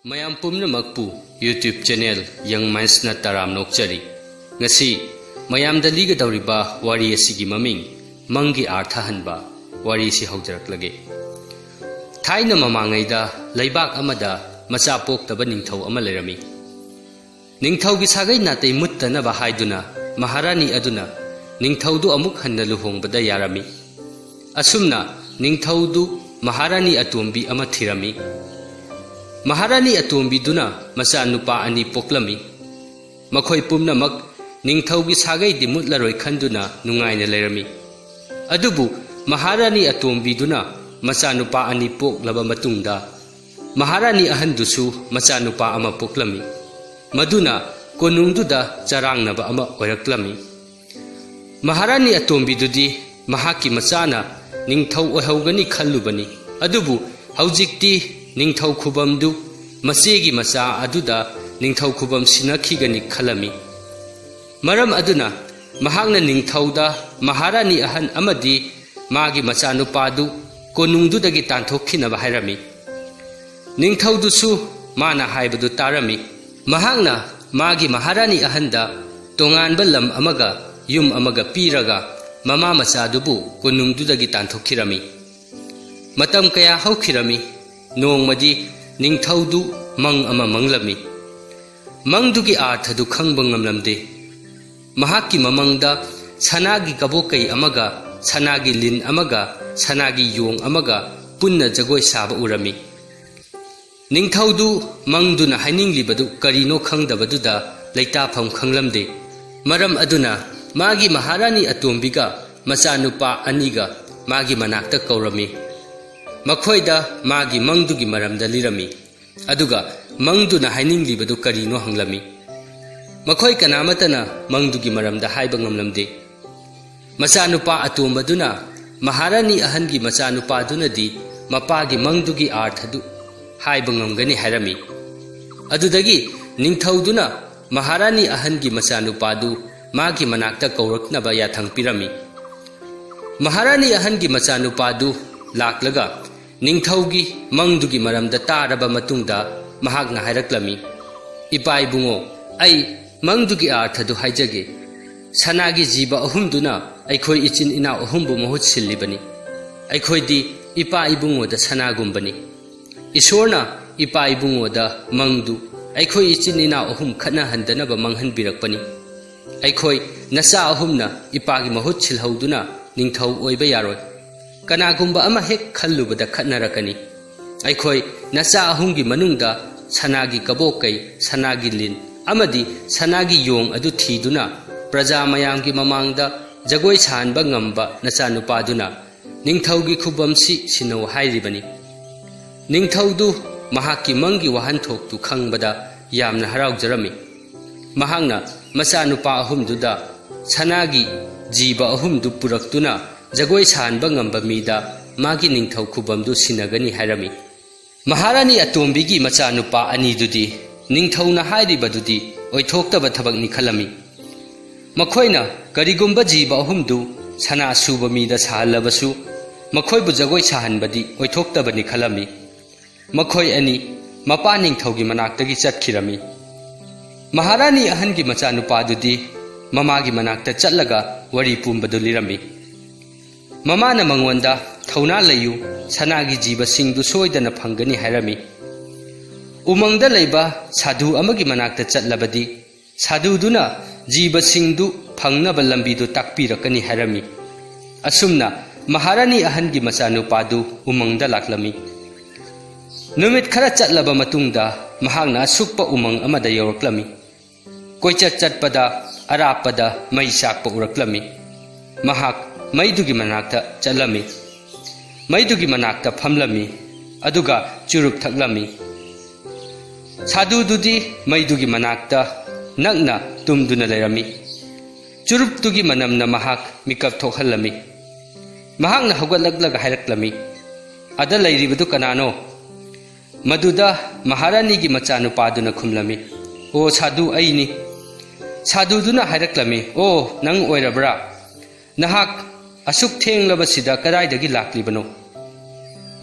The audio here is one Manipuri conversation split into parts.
ꯃꯌꯥꯝ ꯄꯨꯝꯅꯃꯛꯄꯨ ꯌꯨꯇ꯭ꯌꯨꯕ ꯆꯦꯅꯦꯜ ꯌꯪ ꯃꯥꯏꯟꯁꯅ ꯇꯔꯥꯝ ꯅꯣꯛꯆꯔꯤ꯫ ꯉꯁꯤ ꯃꯌꯥꯝꯗ ꯂꯤꯒꯗꯧꯔꯤꯕ ꯋꯥꯔꯤ ꯑꯁꯤꯒꯤ ꯃꯃꯤꯡ ꯃꯪꯒꯤ ꯑꯥꯔꯊ ꯍꯟꯕ ꯋꯥꯔꯤꯁꯤ ꯍꯧꯖꯔꯛꯂꯒꯦ꯫ ꯊꯥꯏꯅ ꯃꯃꯥꯡꯉꯩꯗ ꯂꯩꯕꯥꯛ ꯑꯃꯗ ꯃꯆꯥ ꯄꯣꯛꯇꯕ ꯅꯤꯡꯊꯧ ꯑꯃ ꯂꯩꯔꯝꯃꯤ꯫ ꯅꯤꯡꯊꯧꯒꯤ ꯁꯥꯒꯩ ꯅꯥꯇꯩ ꯃꯨꯠꯇꯅꯕ ꯍꯥꯏꯗꯨꯅ ꯃꯍꯥꯔꯥꯅꯤ ꯑꯗꯨꯅ ꯅꯤꯡꯊꯧꯗꯨ ꯑꯃꯨꯛ ꯍꯟꯅ ꯂꯨꯍꯣꯡꯕꯗ ꯌꯥꯔꯝꯃꯤ꯫ ꯑꯁꯨꯝꯅ ꯅꯤꯡꯊꯧꯗꯨ ꯃꯍꯥꯔꯥꯅꯤ ꯑꯇꯣꯝꯕꯤ ꯑꯃ ꯊꯤꯔꯝꯃꯤ꯫ ꯃꯍꯥꯔꯥꯅꯤ ꯑꯇꯣꯝꯕꯤꯗꯨꯅ ꯃꯆꯥ ꯅꯨꯄꯥ ꯑꯅꯤ ꯄꯣꯛꯂꯝꯃꯤ꯫ ꯃꯈꯣꯏ ꯄꯨꯝꯅꯃꯛ ꯅꯤꯡꯊꯧꯒꯤ ꯁꯥꯒꯩꯗꯤ ꯃꯨꯠꯂꯔꯣꯏ ꯈꯟꯗꯨꯅ ꯅꯨꯡꯉꯥꯏꯅ ꯂꯩꯔꯝꯃꯤ꯫ ꯑꯗꯨꯕꯨ ꯃꯍꯥꯔꯥꯅꯤ ꯑꯇꯣꯝꯕꯤꯗꯨꯅ ꯃꯆꯥ ꯅꯨꯄꯥ ꯑꯅꯤ ꯄꯣꯛꯂꯕ ꯃꯇꯨꯡꯗ ꯃꯍꯥꯔꯥꯅꯤ ꯑꯍꯟꯗꯨꯁꯨ ꯃꯆꯥ ꯅꯨꯄꯥ ꯑꯃ ꯄꯣꯛꯂꯝꯃꯤ꯫ ꯃꯗꯨꯅ ꯀꯣꯅꯨꯡꯗꯨꯗ ꯆꯔꯥꯡꯅꯕ ꯑꯃ ꯑꯣꯏꯔꯛꯂꯝꯃꯤ꯫ ꯃꯍꯥꯔꯥꯅꯤ ꯑꯇꯣꯝꯕꯤꯗꯨꯗꯤ ꯃꯍꯥꯛꯀꯤ ꯃꯆꯥꯅ ꯅꯤꯡꯊꯧ ꯑꯣꯏꯍꯧꯒꯅꯤ ꯈꯜꯂꯨꯕꯅꯤ꯫ ꯑꯗꯨꯕꯨ ꯍꯧꯖꯤꯛꯇꯤ ꯅꯤꯡꯊꯧ ꯈꯨꯕꯝꯗꯨ ꯃꯆꯦꯒꯤ ꯃꯆꯥ ꯑꯗꯨꯗ ꯅꯤꯡꯊꯧ ꯈꯨꯕꯝ ꯁꯤꯟꯅꯈꯤꯒꯅꯤ ꯈꯜꯂꯝꯃꯤ꯫ ꯃꯔꯝ ꯑꯗꯨꯅ ꯃꯍꯥꯛꯅ ꯅꯤꯡꯊꯧꯗ ꯃꯍꯥꯔꯥꯅꯤ ꯑꯍꯟ ꯑꯃꯗꯤ ꯃꯥꯒꯤ ꯃꯆꯥꯅꯨꯄꯥꯗꯨ ꯀꯣꯅꯨꯡꯗꯨꯗꯒꯤ ꯇꯥꯟꯊꯣꯛꯈꯤꯅꯕ ꯍꯥꯏꯔꯝꯃꯤ꯫ ꯅꯤꯡꯊꯧꯗꯨꯁꯨ ꯃꯥꯅ ꯍꯥꯏꯕꯗꯨ ꯇꯥꯔꯝꯃꯤ꯫ ꯃꯍꯥꯛꯅ ꯃꯥꯒꯤ ꯃꯍꯥꯔꯥꯅꯤ ꯑꯍꯟꯗ ꯇꯣꯉꯥꯟꯕ ꯂꯝ ꯑꯃꯒ ꯌꯨꯝ ꯑꯃꯒ ꯄꯤꯔꯒ ꯃꯃꯥ ꯃꯆꯥꯗꯨꯕꯨ ꯀꯣꯅꯨꯡꯗꯨꯗꯒꯤ ꯇꯥꯟꯊꯣꯛꯈꯤꯔꯝꯃꯤ꯫ ꯃꯇꯝ ꯀꯌꯥ ꯍꯧꯈꯤꯔꯝꯃꯤ꯫ ꯅꯣꯡꯃꯗꯤ ꯅꯤꯡꯊꯧꯗꯨ ꯃꯪ ꯑꯃ ꯃꯪꯂꯝꯃꯤ꯫ ꯃꯪꯗꯨꯒꯤ ꯑꯥꯔꯊꯗꯨ ꯈꯪꯕ ꯉꯝꯂꯝꯗꯦ꯫ ꯃꯍꯥꯛꯀꯤ ꯃꯃꯪꯗ ꯁꯅꯥꯒꯤ ꯀꯕꯣꯀꯩ ꯑꯃꯒ ꯁꯅꯥꯒꯤ ꯂꯤꯟ ꯑꯃꯒ ꯁꯅꯥꯒꯤ ꯌꯣꯡ ꯑꯃꯒ ꯄꯨꯟꯅ ꯖꯒꯣꯏ ꯁꯥꯕ ꯎꯔꯝꯃꯤ꯫ ꯅꯤꯡꯊꯧꯗꯨ ꯃꯪꯗꯨꯅ ꯍꯥꯏꯅꯤꯡꯂꯤꯕꯗꯨ ꯀꯔꯤꯅꯣ ꯈꯪꯗꯕꯗꯨꯗ ꯂꯩꯇꯥꯐꯝ ꯈꯪꯂꯝꯗꯦ꯫ ꯃꯔꯝ ꯑꯗꯨꯅ ꯃꯥꯒꯤ ꯃꯍꯥꯔꯥꯅꯤ ꯑꯇꯣꯝꯕꯤꯒ ꯃꯆꯥꯅꯨꯄꯥ ꯑꯅꯤꯒ ꯃꯥꯒꯤ ꯃꯅꯥꯛꯇ ꯀꯧꯔꯝꯃꯤ꯫ ꯃꯈꯣꯏꯗ ꯃꯥꯒꯤ ꯃꯪꯗꯨꯒꯤ ꯃꯔꯝꯗ ꯂꯤꯔꯝꯃꯤ꯫ ꯑꯗꯨꯒ ꯃꯪꯗꯨꯅ ꯍꯥꯏꯅꯤꯡꯂꯤꯕꯗꯨ ꯀꯔꯤꯅꯣ ꯍꯪꯂꯝꯃꯤ꯫ ꯃꯈꯣꯏ ꯀꯅꯥꯃꯠꯇꯅ ꯃꯪꯗꯨꯒꯤ ꯃꯔꯝꯗ ꯍꯥꯏꯕ ꯉꯝꯂꯝꯗꯦ꯫ ꯃꯆꯥꯅꯨꯄꯥ ꯑꯇꯣꯝꯕꯗꯨꯅ ꯃꯍꯥꯔꯥꯅꯤ ꯑꯍꯟꯒꯤ ꯃꯆꯥꯅꯨꯄꯥꯗꯨꯅꯗꯤ ꯃꯄꯥꯒꯤ ꯃꯪꯗꯨꯒꯤ ꯑꯥꯔꯊꯗꯨ ꯍꯥꯏꯕ ꯉꯝꯒꯅꯤ ꯍꯥꯏꯔꯝꯃꯤ꯫ ꯑꯗꯨꯗꯒꯤ ꯅꯤꯡꯊꯧꯗꯨꯅ ꯃꯍꯥꯔꯥꯅꯤ ꯑꯍꯟꯒꯤ ꯃꯆꯥꯅꯨꯄꯥꯗꯨ ꯃꯥꯒꯤ ꯃꯅꯥꯛꯇ ꯀꯧꯔꯛꯅꯕ ꯌꯥꯊꯪ ꯄꯤꯔꯝꯃꯤ꯫ ꯃꯍꯥꯔꯥꯅꯤ ꯑꯍꯟꯒꯤ ꯃꯆꯥꯅꯨꯄꯥꯗꯨ ꯂꯥꯛꯂꯒ ꯅꯤꯡꯊꯧꯒꯤ ꯃꯪꯗꯨꯒꯤ ꯃꯔꯝꯗ ꯇꯥꯔꯕ ꯃꯇꯨꯡꯗ ꯃꯍꯥꯛꯅ ꯍꯥꯏꯔꯛꯂꯝꯃꯤ, "ꯏꯄꯥ ꯏꯕꯨꯡꯉꯣ, ꯑꯩ ꯃꯪꯗꯨꯒꯤ ꯑꯥꯔꯊꯗꯨ ꯍꯥꯏꯖꯒꯦ꯫ ꯁꯅꯥꯒꯤ ꯖꯤꯕ ꯑꯍꯨꯝꯗꯨꯅ ꯑꯩꯈꯣꯏ ꯏꯆꯤꯟ ꯏꯅꯥꯎ ꯑꯍꯨꯝꯕꯨ ꯃꯍꯨꯠ ꯁꯤꯜꯂꯤꯕꯅꯤ꯫ ꯑꯩꯈꯣꯏꯗꯤ ꯏꯄꯥ ꯏꯕꯨꯡꯉꯣꯗ ꯁꯅꯥꯒꯨꯝꯕꯅꯤ꯫ ꯏꯁꯣꯔꯅ ꯏꯄꯥ ꯏꯕꯨꯡꯉꯣꯗ ꯃꯪꯗꯨ ꯑꯩꯈꯣꯏ ꯏꯆꯤꯟ ꯏꯅꯥꯎ ꯑꯍꯨꯝ ꯈꯠꯅꯍꯟꯗꯅꯕ ꯃꯪꯍꯟꯕꯤꯔꯛꯄꯅꯤ꯫ ꯑꯩꯈꯣꯏ ꯅꯆꯥ ꯑꯍꯨꯝꯅ ꯏꯄꯥꯒꯤ ꯃꯍꯨꯠ ꯁꯤꯜꯍꯧꯗꯨꯅ ꯅꯤꯡꯊꯧ ꯑꯣꯏꯕ ꯌꯥꯔꯣꯏ꯫ ꯀꯅꯥꯒꯨꯝꯕ ꯑꯃ ꯍꯦꯛ ꯈꯜꯂꯨꯕꯗ ꯈꯠꯅꯔꯛꯀꯅꯤ꯫ ꯑꯩꯈꯣꯏ ꯅꯆꯥ ꯑꯍꯨꯝꯒꯤ ꯃꯅꯨꯡꯗ ꯁꯅꯥꯒꯤ ꯀꯕꯣꯀꯩ, ꯁꯅꯥꯒꯤ ꯂꯤꯟ ꯑꯃꯗꯤ ꯁꯅꯥꯒꯤ ꯌꯣꯡ ꯑꯗꯨ ꯊꯤꯗꯨꯅ ꯄ꯭ꯔꯖꯥ ꯃꯌꯥꯝꯒꯤ ꯃꯃꯥꯡꯗ ꯖꯒꯣꯏ ꯁꯥꯍꯟꯕ ꯉꯝꯕ ꯅꯆꯥꯅꯨꯄꯥꯗꯨꯅ ꯅꯤꯡꯊꯧꯒꯤ ꯈꯨꯕꯝꯁꯤ ꯁꯤꯟꯅꯧ ꯍꯥꯏꯔꯤꯕꯅꯤ꯫ ꯅꯤꯡꯊꯧꯗꯨ ꯃꯍꯥꯛꯀꯤ ꯃꯪꯒꯤ ꯋꯥꯍꯟꯊꯣꯛꯇꯨ ꯈꯪꯕꯗ ꯌꯥꯝꯅ ꯍꯔꯥꯎꯖꯔꯝꯃꯤ꯫ ꯃꯍꯥꯛꯅ ꯃꯆꯥꯅꯨꯄꯥ ꯑꯍꯨꯝꯗꯨꯗ ꯁꯅꯥꯒꯤ ꯖꯤꯕ ꯑꯍꯨꯝꯗꯨ ꯄꯨꯔꯛꯇꯨꯅ ꯖꯒꯣꯏ ꯁꯥꯍꯟꯕ ꯉꯝꯕ ꯃꯤꯗ ꯃꯥꯒꯤ ꯅꯤꯡꯊꯧ ꯈꯨꯕꯝꯗꯨ ꯁꯤꯟꯅꯒꯅꯤ ꯍꯥꯏꯔꯝꯃꯤ꯫ ꯃꯍꯥꯔꯥꯅꯤ ꯑꯇꯣꯝꯕꯤꯒꯤ ꯃꯆꯥꯅꯨꯄꯥ ꯑꯅꯤꯗꯨꯗꯤ ꯅꯤꯡꯊꯧꯅ ꯍꯥꯏꯔꯤꯕꯗꯨꯗꯤ ꯑꯣꯏꯊꯣꯛꯇꯕ ꯊꯕꯛꯅꯤ ꯈꯜꯂꯝꯃꯤ꯫ ꯃꯈꯣꯏꯅ ꯀꯔꯤꯒꯨꯝꯕ ꯖꯤꯕ ꯑꯍꯨꯝꯗꯨ ꯁꯅꯥ ꯁꯨꯕ ꯃꯤꯗ ꯁꯥꯍꯜꯂꯕꯁꯨ ꯃꯈꯣꯏꯕꯨ ꯖꯒꯣꯏ ꯁꯥꯍꯟꯕꯗꯤ ꯑꯣꯏꯊꯣꯛꯇꯕꯅꯤ ꯈꯜꯂꯝꯃꯤ꯫ ꯃꯈꯣꯏ ꯑꯅꯤ ꯃꯄꯥ ꯅꯤꯡꯊꯧꯒꯤ ꯃꯅꯥꯛꯇꯒꯤ ꯆꯠꯈꯤꯔꯝꯃꯤ꯫ ꯃꯍꯥꯔꯥꯅꯤ ꯑꯍꯟꯒꯤ ꯃꯆꯥꯅꯨꯄꯥꯗꯨꯗꯤ ꯃꯃꯥꯒꯤ ꯃꯅꯥꯛꯇ ꯆꯠꯂꯒ ꯋꯥꯔꯤ ꯄꯨꯝꯕꯗꯨ ꯂꯤꯔꯝꯃꯤ꯫ ꯃꯃꯥꯅ ꯃꯉꯣꯟꯗ ꯊꯧꯅꯥ ꯂꯩꯌꯨ, ꯁꯅꯥꯒꯤ ꯖꯤꯕꯁꯤꯡꯗꯨ ꯁꯣꯏꯗꯅ ꯐꯪꯒꯅꯤ ꯍꯥꯏꯔꯝꯃꯤ꯫ ꯎꯃꯪꯗ ꯂꯩꯕ ꯁꯥꯙꯨ ꯑꯃꯒꯤ ꯃꯅꯥꯛꯇ ꯆꯠꯂꯕꯗꯤ ꯁꯥꯙꯨꯗꯨꯅ ꯖꯤꯕꯁꯤꯡꯗꯨ ꯐꯪꯅꯕ ꯂꯝꯕꯤꯗꯨ ꯇꯥꯛꯄꯤꯔꯛꯀꯅꯤ ꯍꯥꯏꯔꯝꯃꯤ꯫ ꯑꯁꯨꯝꯅ ꯃꯍꯥꯔꯥꯅꯤ ꯑꯍꯟꯒꯤ ꯃꯆꯥꯅꯨꯄꯥꯗꯨ ꯎꯃꯪꯗ ꯂꯥꯛꯂꯝꯃꯤ꯫ ꯅꯨꯃꯤꯠ ꯈꯔ ꯆꯠꯂꯕ ꯃꯇꯨꯡꯗ ꯃꯍꯥꯛꯅ ꯑꯁꯨꯛꯄ ꯎꯃꯪ ꯑꯃꯗ ꯌꯧꯔꯛꯂꯝꯃꯤ꯫ ꯀꯣꯏꯆꯠ ꯆꯠꯄꯗ ꯑꯔꯥꯞꯄꯗ ꯃꯩ ꯆꯥꯛꯄ ꯎꯔꯛꯂꯝꯃꯤ꯫ ꯃꯍꯥꯛ ꯃꯩꯗꯨꯒꯤ ꯃꯅꯥꯛꯇ ꯆꯠꯂꯝꯃꯤ꯫ ꯃꯩꯗꯨꯒꯤ ꯃꯅꯥꯛꯇ ꯐꯝꯂꯝꯃꯤ ꯑꯗꯨꯒ ꯆꯨꯔꯨꯞ ꯊꯛꯂꯝꯃꯤ꯫ ꯁꯥꯙꯨꯗꯨꯗꯤ ꯃꯩꯗꯨꯒꯤ ꯃꯅꯥꯛꯇ ꯅꯛꯅ ꯇꯨꯝꯗꯨꯅ ꯂꯩꯔꯝꯃꯤ꯫ ꯆꯨꯔꯨꯞꯇꯨꯒꯤ ꯃꯅꯝꯅ ꯃꯍꯥꯛ ꯃꯤꯀꯞ ꯊꯣꯛꯍꯜꯂꯝꯃꯤ꯫ ꯃꯍꯥꯛꯅ ꯍꯧꯒꯠꯂꯛꯂꯒ ꯍꯥꯏꯔꯛꯂꯝꯃꯤ, "ꯑꯗ ꯂꯩꯔꯤꯕꯗꯨ ꯀꯅꯥꯅꯣ?" ꯃꯗꯨꯗ ꯃꯍꯥꯔꯥꯅꯤꯒꯤ ꯃꯆꯥꯅꯨꯄꯥꯗꯨꯅ ꯈꯨꯝꯂꯝꯃꯤ, "ꯑꯣ ꯁꯥꯙꯨ, ꯑꯩꯅꯤ." ꯁꯥꯙꯨꯗꯨꯅ ꯍꯥꯏꯔꯛꯂꯝꯃꯤ, "ꯑꯣ, ꯅꯪ ꯑꯣꯏꯔꯕ꯭ꯔꯥ? ꯅꯍꯥꯛ ꯑꯁꯨꯛ ꯊꯦꯡꯂꯕꯁꯤꯗ ꯀꯗꯥꯏꯗꯒꯤ ꯂꯥꯛꯂꯤꯕꯅꯣ?"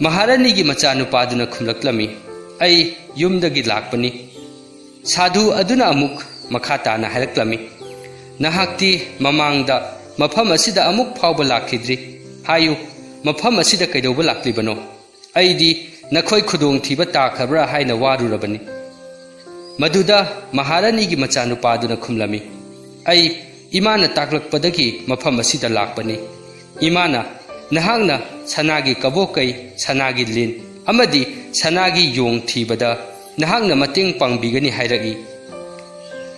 ꯃꯍꯥꯔꯥꯅꯤꯒꯤ ꯃꯆꯥꯅꯨꯄꯥꯗꯨꯅ ꯈꯨꯝꯂꯛꯂꯝꯃꯤ, ꯑꯩ ꯌꯨꯝꯗꯒꯤ ꯂꯥꯛꯄꯅꯤ ꯁꯥꯙꯨ ꯑꯗꯨꯅ ꯑꯃꯨꯛ ꯃꯈꯥ ꯇꯥꯅ ꯍꯥꯏꯔꯛꯂꯝꯃꯤ ꯅꯍꯥꯛꯇꯤ ꯃꯃꯥꯡꯗ ꯃꯐꯝ ꯑꯁꯤꯗ ꯑꯃꯨꯛ ꯐꯥꯎꯕ ꯂꯥꯛꯈꯤꯗ꯭ꯔꯤ ꯍꯥꯏꯌꯨ ꯃꯐꯝ ꯑꯁꯤꯗ ꯀꯩꯗꯧꯕ ꯂꯥꯛꯂꯤꯕꯅꯣ ꯑꯩꯗꯤ ꯅꯈꯣꯏ ꯈꯨꯗꯣꯡꯊꯤꯕ ꯇꯥꯈ꯭ꯔꯕ꯭ꯔꯥ ꯍꯥꯏꯅ ꯋꯥꯔꯨꯔꯕꯅꯤ ꯃꯗꯨꯗ ꯃꯍꯥꯔꯥꯅꯤꯒꯤ ꯃꯆꯥꯅꯨꯄꯥꯗꯨꯅ ꯈꯨꯝꯂꯝꯃꯤ ꯑꯩ ꯏꯃꯥꯅ ꯇꯥꯛꯂꯛꯄꯗꯒꯤ ꯃꯐꯝ ꯑꯁꯤꯗ ꯂꯥꯛꯄꯅꯤ ꯏꯃꯥꯅ ꯅꯍꯥꯛꯅ ꯁꯅꯥꯒꯤ ꯀꯕꯣꯀꯩ ꯁꯅꯥꯒꯤ ꯂꯤꯟ ꯑꯃꯗꯤ ꯁꯅꯥꯒꯤ ꯌꯣꯡ ꯊꯤꯕꯗ ꯅꯍꯥꯛꯅ ꯃꯇꯦꯡ ꯄꯥꯡꯕꯤꯒꯅꯤ ꯍꯥꯏꯔꯛꯏ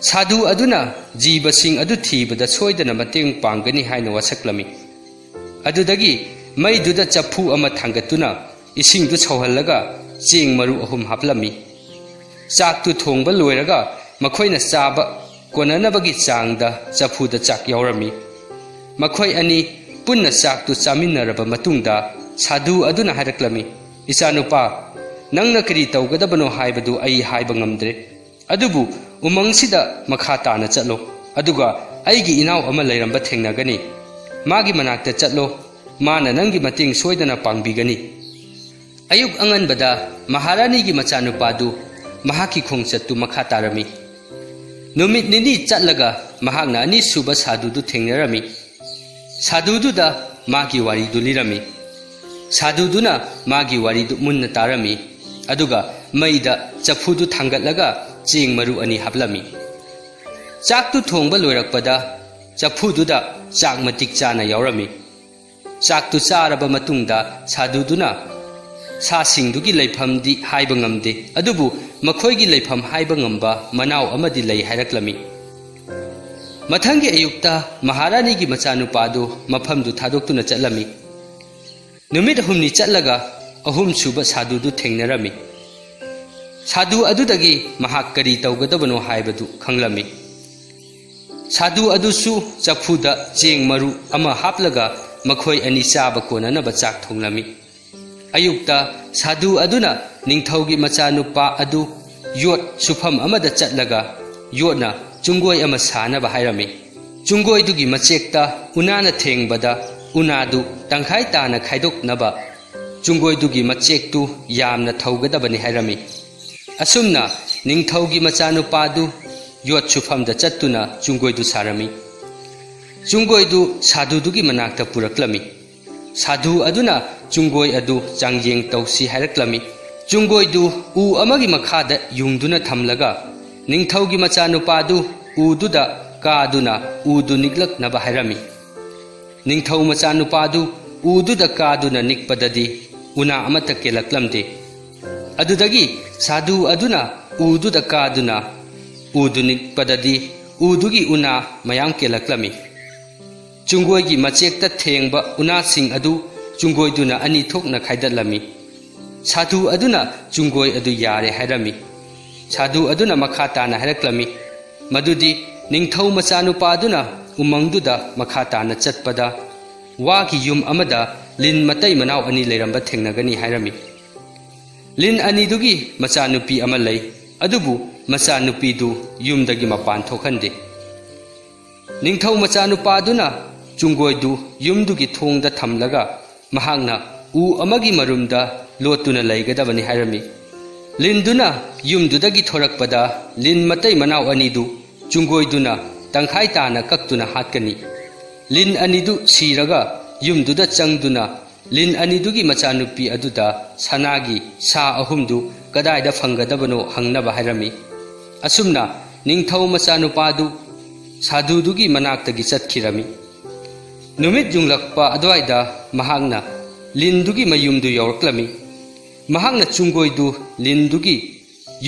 ꯁꯥꯙꯨ ꯑꯗꯨꯅ ꯖꯤꯕꯁꯤꯡ ꯑꯗꯨ ꯊꯤꯕꯗ ꯁꯣꯏꯗꯅ ꯃꯇꯦꯡ ꯄꯥꯡꯒꯅꯤ ꯍꯥꯏꯅ ꯋꯥꯁꯛꯂꯝꯃꯤ ꯑꯗꯨꯗꯒꯤ ꯃꯩꯗꯨꯗ ꯆꯐꯨ ꯑꯃ ꯊꯥꯡꯒꯠꯇꯨꯅ इसिंदु सौहल्लगा चेंग मरु अहुम हापलमी चाकतु थोंगबा लोइरगा मखोइना चाबा कोननबगी चांगदा चफुदा चाक यावरमी मखोइ अनि पुन्ना चाकतु चामिन्नरबा मतुंगदा साधु अदुना हारक्लमी इचानुपा नंगना करी तौगदबनो हाइबदु अई हाइबा ngamdre अदुबु उमंगसिदा मखा ताना चलो अदुगा अईगी इनाव अमा लैरंबा थेंगनागनी मागी मनाक्ता चलो माना नंगी मतेंग सोइदना पांगबिगनी अयुक अंगनबदा महारानी की मचानुपादु महाकी खोंगचत्तु मखा तारमी नुमित निनी चटलगा महागना अनि सुबा साधुदु थेंगनरमी साधुदुदा मागी वारीदु लिरमी साधुदुना मागी वारीदु मुन्ना तारमी अदुगा मैदा चफुदु थांगतलगा चेंग मरु अनि हापलमी चाकतु थोंगबा लोइरकपदा चफुदुदा चाक मतिक चाना यावरमी चाकतु चारबा मतुंगदा साधुदुना सासिंगदुगी लैफमदी हाइबा ngamde अदुबु मखोइगी लैफम हाइबा ngamba मनाव अमदि लै हाइरक्लमी मथंगी अयुक्ता महारानी की मचानुपादु मफमदु थादोक्तुना चटलमी नुमित हुमनी चटलगा अहुम सुबा साधुदु थेंगनरमी साधु अदुदगी महाक करी तौगदबनो हाइबदु खंगलमी साधु अदुसु चफुदा चेंग मरु अमा हापलगा मखोइ अनि चाबा कोननबा चाक थोंगलमी अयुक्ता साधु अदुना निंगथौगी मचानुपा अदु योट सुफम अमदा चटलगा योटना चुंगोय अमा सानबा हाइरमी चुंगोयदुगी मचेक्ता उनाना थेंगबदा उनादु तंखाइ ताना खाइदोकनबा चुंगोयदुगी मचेक्तु यामना थौगदबनि हाइरमी असुमना निंगथौगी मचानुपादु योट सुफमदा चट्टुना चुंगोयदु सारमी चुंगोयदु साधुदुगी मनाक्ता पुरक्लमी साधु अदुना चुंगोय अदु चांगजेंग तौसी हाइरक्लमी चुंगोयदु उ अमगी मखादा युंगदुना थमलगा निंगथौगी मचानुपादु उदुदा कादुना उदु निगलकनबा हाइरमी निंगथौ मचानुपादु उदुदा कादुना निकपददी उना अमता केलक्लमदे अदुदगी साधु अदुना उदुदा कादुना उदु निकपददी उदुगी उना मयाम केलक्लमी चुंगोयगी मचेक्ता थेंगबा उनासिंग अदु चुंगोयदुना अनि थोकना खाइदलमी साधु अदुना चुंगोय अदु यारे हाइरमी साधु अदुना मखा ताना हाइरक्लमी मदुदी निंगथौ मचानुपादुना उमंगदुदा मखा ताना चटपदा वागी युम अमदा लिन मतै मनाव अनि लैरंबा थेंगनगनी हाइरमी लिन अनिदुगी मचानुपी अमा लै अदुबु मचानुपीदु युमदगी मपान थोखंदे निंगथौ मचानुपादुना चुंगोयदु युमदुगी थोंगदा थमलगा महांगना उ अमगी मरुमदा लोतुना लैगदबनि हाइरमी लिंदुना युमदुदगी थोरकपदा लिन मतै मनाव अनिदु चुंगोयदुना तंखाइ ताना कक्तुना हातकनी लिन अनिदु सीरगा युमदुदा चंगदुना लिन अनिदुगी मचानुपी अदुदा सनागी सा अहुमदु कदाइदा फंगदबनो हंगनबा हाइरमी असुमना निंगथौ मचानुपादु साधुदुगी मनाक्तगी चटखिरमी नुमित जुंगलकपा अदवाइदा महांगना लिंदुगी मयुमदु यौरक्लमी महांगना चुंगोयदु लिंदुगी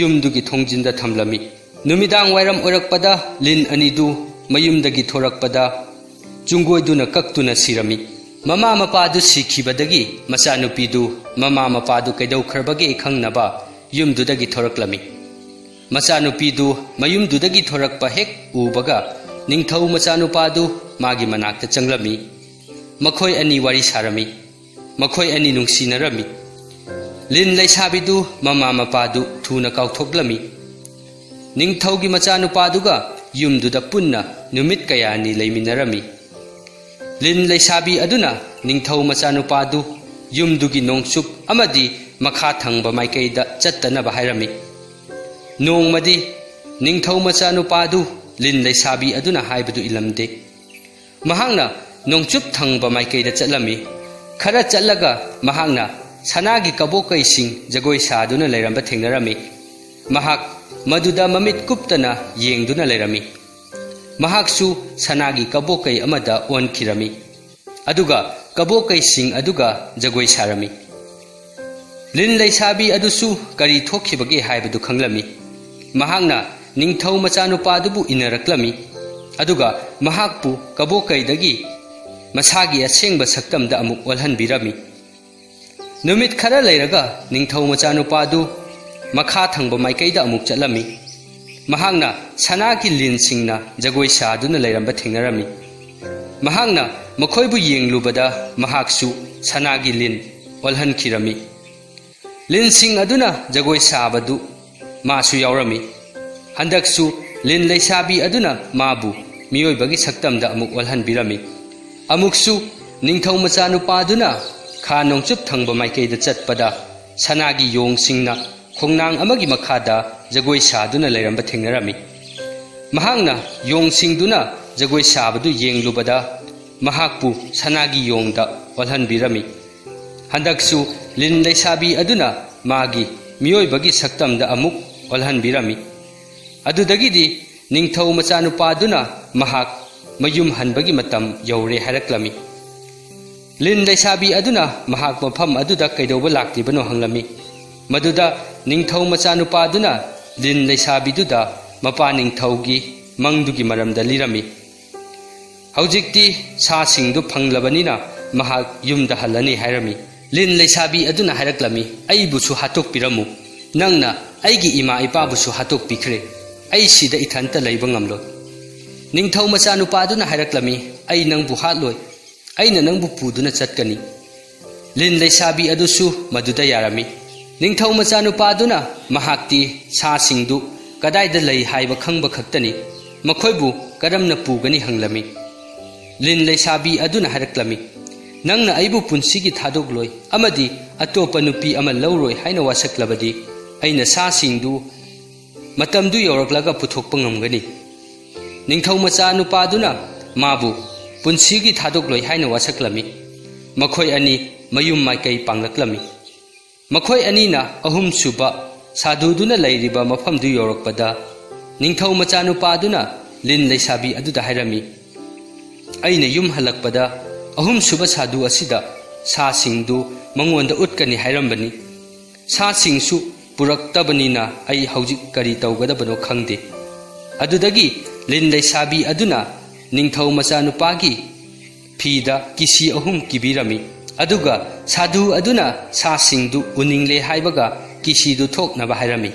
युमदुगी थोंजिंदा थमलमी नुमिदांग वाइरम ओरकपदा लिन अनिदु मयुमदगी थोरकपदा चुंगोयदुना कक्तुना सिरमी ममा मपादु सिखिबदगी मचानुपीदु ममा मपादु कैदौखरबगे खंगनबा युमदुदगी थोरक्लमी मचानुपीदु मयुमदुदगी थोरकपा हेक उबगा निंगथौ मचानुपादु मागी मनाक्ता चंगलमी मखोय अनि वारी सारमी मखोय अनि नुंगसिनरमी लिन लैसाबिदु ममा मपादु थुना काउथोकलमी निंगथौगी मचानुपादुगा युमदुदा पुन्ना नुमित कयानी लैमिनरमी लिन लैसाबी अदुना निंगथौ मचानुपादु युमदुगी नोंगसुप अमदी मखा थंगबा माइकैदा चत्तनबा हायरमी नोंगमदी निंगथौ मचानुपादु लिन लैसाबी अदुना हायबदु इलमदे महांगना नोंगचुप थंगबा माइकैदा चलमी खरा चलगा महांगना सनागी कबोकैसिंग जगोय सादुना लैरंबा थेंगनरमी महाक मदुदा ममित कुप्तना येंगदुना लैरमी महाकसु सनागी कबोकै अमदा ओनखिरमी अदुगा कबोकैसिंग अदुगा जगोय सारमी लिन लैसाबी अदुसु करी थोखिबगे हायबदु खंगलमी महांगना निंगथौ मचानुपादुबु इनरक्लमी अदुगा महाकपु कबोकैदगी मसागी असेंगबा सक्तमदा अमुक ओलहनबिरमी नुमित खरा लैरगा निंगथौ मचानुपादु मखा थंगबा माइकैदा अमुक चलमी महांगना सनागी लिनसिंगना जगोय सादुना लैरंबा थेंगनरमी महांगना मखोयबु येंगलुबदा महाकसु सनागी लिन ओलहनखिरमी लिनसिंग अदुना जगोय साबदु मासु यावरमी हंदकसु लिन लैसाबी अदुना माबु मियोयबगी सक्तमदा अमुक ओलहनबिरमी अमुकसु निंगथौ मचानुपादुना खा नोंचुप थंगबा माइकैदा चटपदा सनागी योंगसिंगना खोंनांग अमगी मखादा जगोय सादुना लैरंबा थेंगनरमी महांगना योंगसिंगदुना जगोय साबदु येंगलुबदा महाकपु सनागी योंगदा ओलहनबिरमी हंदकसु लिन लैसाबी अदुना मागी मियोयबगी सक्तमदा अमुक ओलहनबिरमी अदुदगिदी निंगथौ मचानुपादुना महाक मयुम हनबगी मतम यौरे हायरक्लमी लिन लैसाबी अदुना महाक मफम अदुदा कैदौबा लाक्तिबनो हंगलमी मदुदा निंगथौ मचानुपादुना लिन लैसाबीदुदा मपा निंगथौगी मंगदुगी मरमदा लिरमी हौजिक्ति सासिंगदु फंगलबनिना महाक युमदा हलनी हायरमी लिन लैसाबी अदुना हायरक्लमी अइबुसु हातोकपिरमु नंगना अइगी इमा इपाबुसु हातोकपिख्रे अइ सिदा इथंता लैबा ngamlo निंगथौ मचानुपादुना हायरक्लमी अइ नंगबु हातलोय अइना नंगबु पुदुना चटकनी लिन लैसाबी अदुसु मदुदा यारमी निंगथौ मचानुपादुना महाक्ति सासिंगदु कदाइदा लै हाइबा खंगबा खक्तनी मखोयबु करमना पुगनी हंगलमी लिन लैसाबी अदुना हायरक्लमी नंगना अइबु पुंसिगी थादोगलोय अमदी अतोपा नुपी अमा लौरोय हाइना वासक्लबदी अइना सासिंगदु मतमदु यौरक्लगा पुथोकपा ngamgani निंगथौ मचानुपादुना माबु पुंसिगी थादोगलोय हाइना वासक्लमी मखोय अनि मयुम माइकै पांगलक्लमी मखोय अनीना अहुम सुबा साधुदुना लैरिबा मफमदु यौरक्पदा निंगथौ मचानुपादुना लिन लैसाबी अदुदा हायरमी अइना युम हलक्पदा अहुम सुबा साधु असिदा सासिंगदु मंगोंदा उटकनी हायरंबनी सासिंगसु पुरक्तबनीना अइ हौजिक करी तौगदबनो खंगदे अदुदगी लिन लैसाबी अदुना निंगथौ मचानुपागी फीदा किसी अहुम किबिरमी अदुगा साधु अदुना सासिंगदु उनिंगले हाइबगा किसीदु थोकनबा हायरमी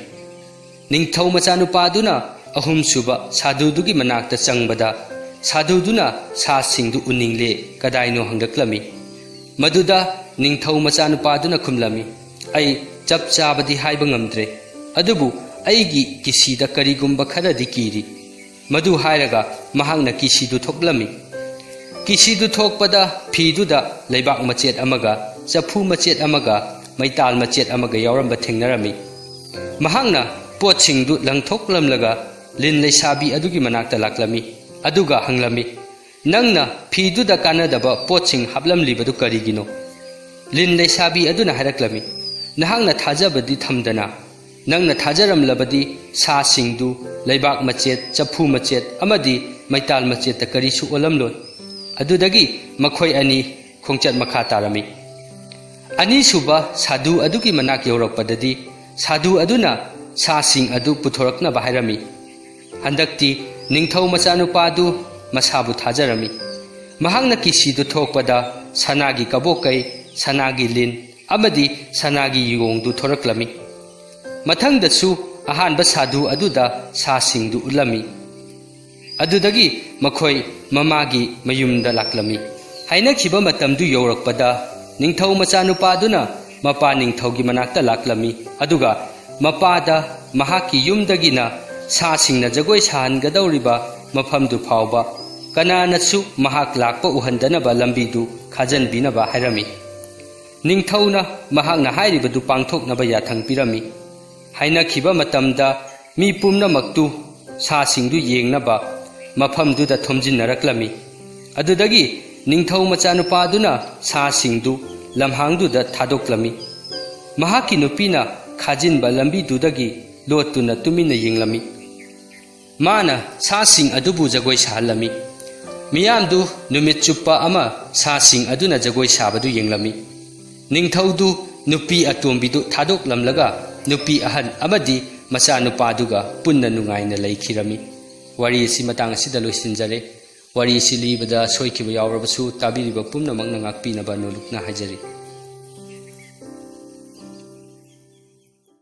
निंगथौ मचानुपादुना अहुम सुबा साधुदुगी मनाक्ता चंगबदा साधुदुना सासिंगदु उनिंगले कदाइनो हंगक्लमी मदुदा निंगथौ मचानुपादुना खुमलमी अइ चप चाबदी हाइबा ngamdre अदुबु अइगी किसीदा करिगुंबा खरदी कीरी मदु हायरगा महांगना किसीदु थोकलमी किसीदु थोकपदा फीदुदा लैबाक मचेत अमगा चफु मचेत अमगा मैताल मचेत अमगा यावरंबा थेंगनरमी महांगना पोतसिंगदु लंगथोकलमलगा लिन लैसाबी अदुगी मनाक्ता लाक्लमी अदुगा हंगलमी नंगना फीदुदा कानदबा पोतसिंग हापलमलिबदु करिगिनो लिन लैसाबी अदुना हायरक्लमी नहांगना थाजबदी थमदना नंगना थाजरमलबदी सासिंगदु लैबाक मचेत चफु मचेत अमदी मैताल मचेत करिसु ओलमलोय अदुदगी मखोय अनि खोंचत मखा तारमी अनि सुबा साधु अदुगी मनाक यौरकपददी साधु अदुना सासिंग अदु पुथोरकनबा हायरमी हंदक्ति निंगथौ मचानुपादु मसाबु थाजरमी महांगना किसीदु थोकपदा सनागी कबोकै सनागी लिन अमदी सनागी योंगदु थोरकलमी मथंगदसु अहानबा साधु अदुदा सासिंगदु उलमी अदुदगी मखोय ममागी मयुमदा लाक्लमी हाइनखिबा मतमदु यौरकपदा निंगथौ मचानुपादुना मपा निंगथौगी मनाक्ता लाक्लमी अदुगा मपादा महाकी युमदगिना सासिंगना जगोय साहनगदौरिबा मफमदु फावबा कनानसु महाक लाक्पा उहंदनबा लंबीदु खाजनबिनबा हायरमी ꯅꯤꯡꯊꯧꯅ ꯃꯍꯥꯛꯅ ꯍꯥꯏꯔꯤꯕꯗꯨ ꯄꯥꯡꯊꯣꯛꯅꯕ ꯌꯥꯊꯪ ꯄꯤꯔꯝꯃꯤ꯫ ꯍꯥꯏꯅꯈꯤꯕ ꯃꯇꯝꯗ ꯃꯤ ꯄꯨꯝꯅꯃꯛꯇꯨ ꯁꯥꯁꯤꯡꯗꯨ ꯌꯦꯡꯅꯕ ꯃꯐꯝꯗꯨꯗ ꯊꯣꯝꯖꯤꯟꯅꯔꯛꯂꯝꯃꯤ꯫ ꯑꯗꯨꯗꯒꯤ ꯅꯤꯡꯊꯧ ꯃꯆꯥꯅꯨꯄꯥꯗꯨꯅ ꯁꯥꯁꯤꯡꯗꯨ ꯂꯝꯍꯥꯡꯗꯨꯗ ꯊꯥꯗꯣꯛꯂꯝꯃꯤ꯫ ꯃꯍꯥꯛꯀꯤ ꯅꯨꯄꯤꯅ ꯈꯥꯖꯤꯟꯕ ꯂꯝꯕꯤꯗꯨꯗꯒꯤ ꯂꯣꯠꯇꯨꯅ ꯇꯨꯃꯤꯟꯅ ꯌꯦꯡꯂꯝꯃꯤ꯫ ꯃꯥꯅ ꯁꯥꯁꯤꯡ ꯑꯗꯨꯕꯨ ꯖꯒꯣꯏ ꯁꯥꯍꯜꯂꯝꯃꯤ꯫ ꯃꯤꯌꯥꯝꯗꯨ ꯅꯨꯃꯤꯠ ꯆꯨꯞꯄ ꯑꯃ ꯁꯥꯁꯤꯡ ꯑꯗꯨꯅ ꯖꯒꯣꯏ ꯁꯥꯕꯗꯨ ꯌꯦꯡꯂꯝꯃꯤ꯫ ꯅꯤꯡꯊꯧꯗꯨ ꯅꯨꯄꯤ ꯑꯇꯣꯝꯕꯤꯗꯨ ꯊꯥꯗꯣꯛꯂꯝꯂꯒ ꯅꯨꯄꯤ ꯑꯍꯟ ꯑꯃꯗꯤ ꯃꯆꯥꯅꯨꯄꯥꯗꯨꯒ ꯄꯨꯟꯅ ꯅꯨꯡꯉꯥꯏꯅ ꯂꯩꯈꯤꯔꯝꯃꯤ꯫ ꯋꯥꯔꯤ ꯑꯁꯤ ꯃꯇꯥꯡ ꯑꯁꯤꯗ ꯂꯣꯏꯁꯤꯟꯖꯔꯦ꯫ ꯋꯥꯔꯤ ꯑꯁꯤ ꯂꯤꯕꯗ ꯁꯣꯏꯈꯤꯕ ꯌꯥꯎꯔꯕꯁꯨ ꯇꯥꯕꯤꯔꯤꯕ ꯄꯨꯝꯅꯃꯛꯅ ꯉꯥꯛꯄꯤꯅꯕ ꯅꯣꯂꯨꯛꯅ ꯍꯥꯏꯖꯔꯤ꯫